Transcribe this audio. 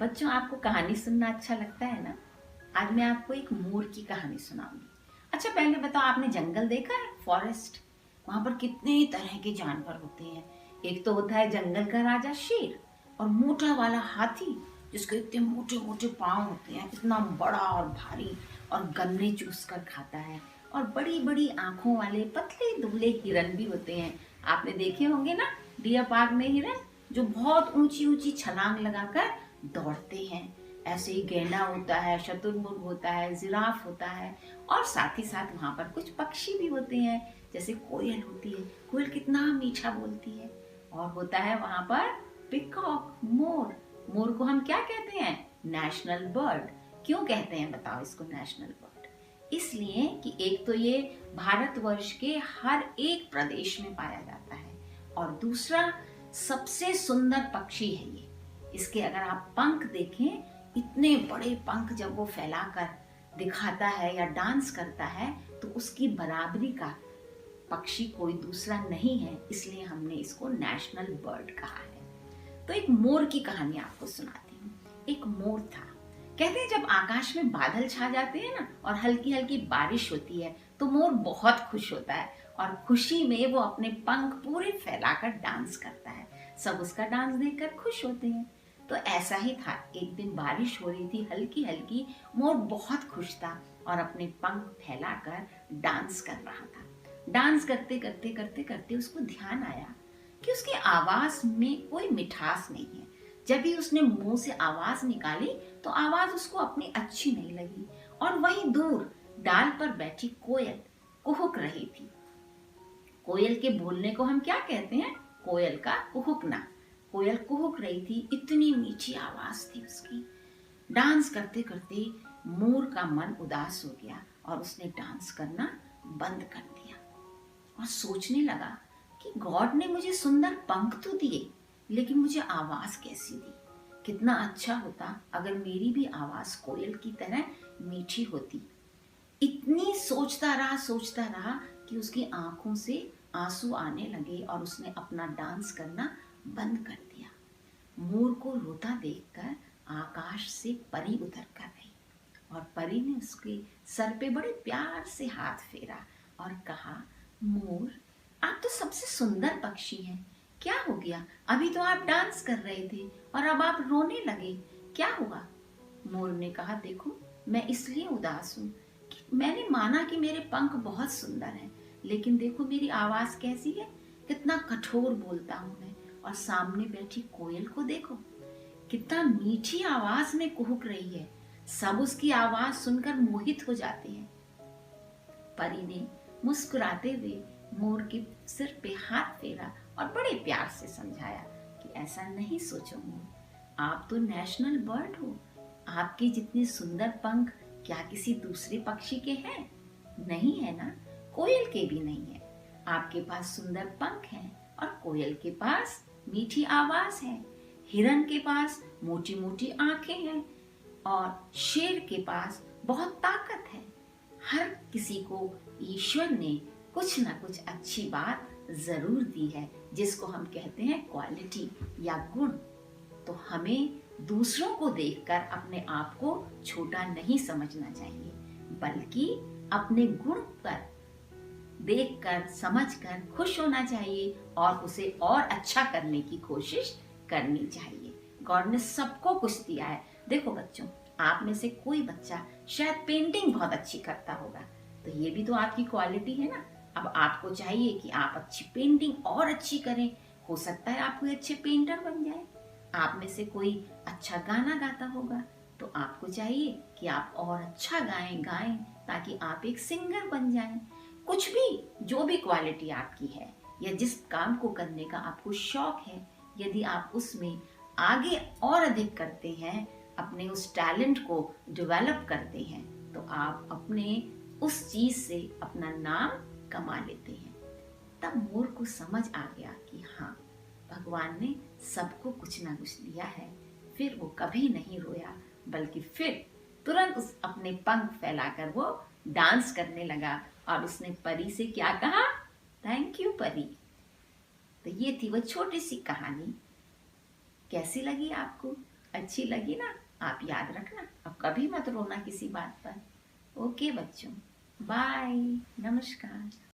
बच्चों, आपको कहानी सुनना अच्छा लगता है ना। आज मैं आपको एक मोर की कहानी सुनाऊंगी। अच्छा, पहले बताओ, आपने जंगल देखा है? फॉरेस्ट। वहां पर कितने तरह के जानवर होते हैं। एक तो होता है जंगल का राजा शेर, और मोटा वाला हाथी जिसके इतने मोटे मोटे पाँव होते हैं, इतना बड़ा और भारी, और गन्ने चूस कर खाता है। और बड़ी बड़ी आंखों वाले पतले दुबले हिरन भी होते हैं। आपने देखे होंगे ना, डियर पार्क में हिरन जो बहुत ऊंची ऊंची छलांग लगाकर दौड़ते हैं। ऐसे ही गैंडा होता है, शतुरमुर्ग होता है, जिराफ होता है, और साथ ही साथ वहां पर कुछ पक्षी भी होते हैं, जैसे कोयल होती है। कोयल कितना मीठा बोलती है। और होता है वहां पर पिकॉक, मोर। मोर को हम क्या कहते हैं? National bird. क्यों कहते हैं बताओ इसको नेशनल बर्ड? इसलिए कि एक तो ये भारतवर्ष के हर एक प्रदेश में पाया जाता है, और दूसरा सबसे सुंदर पक्षी है ये। इसके अगर आप पंख देखें, इतने बड़े पंख जब वो फैलाकर दिखाता है या डांस करता है, तो उसकी बराबरी का पक्षी कोई दूसरा नहीं है। इसलिए हमने इसको नेशनल बर्ड कहा है। तो एक मोर की कहानी आपको सुनाती हूँ। एक मोर था। कहते हैं जब आकाश में बादल छा जाते हैं ना, और हल्की हल्की बारिश होती है, तो मोर बहुत खुश होता है, और खुशी में वो अपने पंख पूरे फैलाकर डांस करता है। सब उसका डांस देखकर खुश होते हैं। तो ऐसा ही था, एक दिन बारिश हो रही थी हल्की हल्की। मोर बहुत खुश था और अपने पंख फैलाकर डांस कर रहा था। डांस करते करते करते करते उसको ध्यान आया कि उसकी आवाज में कोई मिठास नहीं है। जब भी उसने मुंह से आवाज निकाली, तो आवाज उसको अपनी अच्छी नहीं लगी। और वहीं दूर डाल पर बैठी कोयल कुहुक रही थी। कोयल के बोलने को हम क्या कहते हैं? कोयल का कुहुकना। कोयल कुहुक रही थी, इतनी मीठी आवाज थी उसकी। डांस करते करते मोर का मन उदास हो गया, और उसने डांस करना बंद कर दिया। और सोचने लगा कि गॉड ने मुझे सुंदर पंख तो दिए, लेकिन मुझे आवाज कैसी दी। कितना अच्छा होता अगर मेरी भी आवाज कोयल की तरह मीठी होती। इतनी सोचता रहा कि उसकी आंखों से आंसू आने लगे, और उसने अपना डांस करना बंद कर दिया। मोर को रोता देखकर आकाश से परी उतर कर आई, और परी ने उसके सर पे बड़े प्यार से हाथ फेरा और कहा, मोर, आप तो सबसे सुंदर पक्षी हैं। क्या हो गया? अभी तो आप डांस कर रहे थे और अब आप रोने लगे। क्या हुआ? मोर ने कहा, देखो, मैं इसलिए उदास हूँ कि मैंने माना कि मेरे पंख बहुत सुंदर हैं, लेकिन देखो मेरी आवाज कैसी है, कितना कठोर बोलता हूँ मैं। और सामने बैठी कोयल को देखो, कितना मीठी आवाज में कुहुक रही है। सब उसकी आवाज सुनकर मोहित हो जाते हैं। परी ने मुस्कुराते हुए मोर के सिर पे हाथ फेरा और बड़े प्यार से समझाया कि ऐसा नहीं सोचो मोर, आप तो नेशनल बर्ड हो। आपके जितने सुंदर पंख क्या किसी दूसरे पक्षी के हैं? नहीं है ना, कोयल के भी नहीं है। आपके पास सुंदर पंख हैं, और कोयल के पास मीठी आवाज है। हिरन के पास मोटी मोटी आंखें हैं, और शेर के पास बहुत ताकत है। हर किसी को ईश्वर ने कुछ ना कुछ अच्छी बात जरूर दी है, जिसको हम कहते हैं क्वालिटी या गुण। तो हमें दूसरों को देखकर अपने आप को छोटा नहीं समझना चाहिए, बल्कि अपने गुण पर देखकर समझकर खुश होना चाहिए, और उसे और अच्छा करने की कोशिश करनी चाहिए। गॉड ने सबको कुछ दिया है। देखो बच्चों, आप में से कोई बच्चा शायद पेंटिंग बहुत अच्छी करता होगा, तो ये भी तो आपकी क्वालिटी है ना। अब आपको चाहिए कि आप अच्छी पेंटिंग और अच्छी करें। हो सकता है आप कोई अच्छे पेंटर बन जाए। आप में से कोई अच्छा गाना गाता होगा, तो आपको चाहिए कि आप और अच्छा गाएं ताकि आप एक सिंगर बन जाएं। कुछ भी, जो भी क्वालिटी आपकी है, या जिस काम को करने का आपको शौक है, यदि आप उसमें आगे और अधिक करते हैं, अपने उस टैलेंट को डेवलप करते हैं, तो आप अपने उस चीज से अपना नाम कमा लेते हैं। तब मोर को समझ आ गया कि हाँ, भगवान ने सबको कुछ ना कुछ दिया है। फिर वो कभी नहीं रोया, बल्कि फिर तुरंत उस अपने पंख फैलाकर वो डांस करने लगा, और उसने परी से क्या कहा? थैंक यू परी। तो ये थी वो छोटी सी कहानी। कैसी लगी आपको? अच्छी लगी ना? आप याद रखना, अब कभी मत रोना किसी बात पर। ओके बच्चों, बाय, नमस्कार।